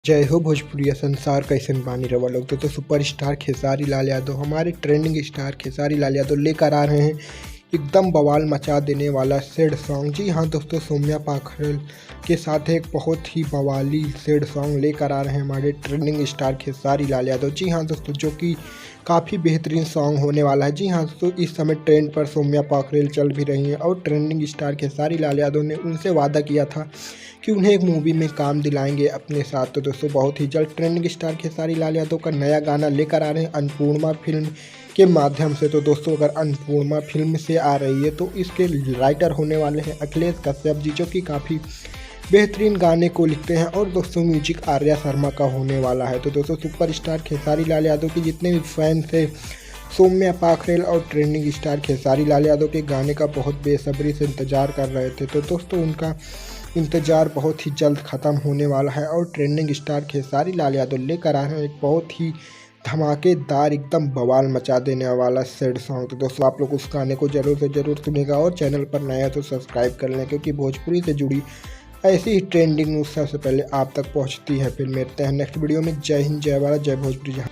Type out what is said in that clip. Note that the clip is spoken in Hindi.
जय हो भोजपुरिया संसार कैसन बानी रवा लोग। तो सुपरस्टार खेसारी लाल यादव, हमारे ट्रेंडिंग स्टार खेसारी लाल यादव लेकर आ रहे हैं एकदम बवाल मचा देने वाला सैड सॉन्ग। जी हाँ दोस्तों, सौम्या पाखरल के साथ एक बहुत ही बवाली सैड सॉन्ग लेकर आ रहे हैं हमारे ट्रेंडिंग स्टार खेसारी लाल यादव। जी हाँ दोस्तों, जो कि काफ़ी बेहतरीन सॉन्ग होने वाला है। जी हाँ दोस्तों, इस समय ट्रेंड पर सौम्या पाखरल चल भी रही हैं और ट्रेंडिंग स्टार खेसारी लाल यादव ने उनसे वादा किया था कि उन्हें एक मूवी में काम दिलाएंगे अपने साथ। तो दोस्तों, बहुत ही जल्द ट्रेंडिंग स्टार खेसारी लाल यादव का नया गाना लेकर आ रहे हैं अन्नपूर्णा फिल्म के माध्यम से। तो दोस्तों, अगर अन्नपूर्णा फिल्म से आ रही है तो इसके राइटर होने वाले हैं अखिलेश कश्यप जी, जो कि काफ़ी बेहतरीन गाने को लिखते हैं। और दोस्तों, म्यूजिक आर्या शर्मा का होने वाला है। तो दोस्तों, सुपरस्टार खेसारी लाल यादव के जितने भी फैंस हैं सौम्या पाखरल और ट्रेंडिंग स्टार खेसारी लाल यादव के गाने का बहुत बेसब्री से इंतज़ार कर रहे थे। तो दोस्तों, उनका इंतज़ार बहुत ही जल्द ख़त्म होने वाला है और ट्रेंडिंग स्टार खेसारी लाल यादव लेकर आ रहे हैं एक बहुत ही धमाकेदार एकदम बवाल मचा देने वाला सैड सॉन्ग। तो दोस्तों, आप लोग उस गाने को ज़रूर से ज़रूर सुनेगा और चैनल पर नया है तो सब्सक्राइब कर लें, क्योंकि भोजपुरी से जुड़ी ऐसी ही ट्रेंडिंग न्यूज़ सबसे पहले आप तक पहुँचती है। फिर मिलते हैं नेक्स्ट वीडियो में। जय हिंद, जय भारत, जय भोजपुरी।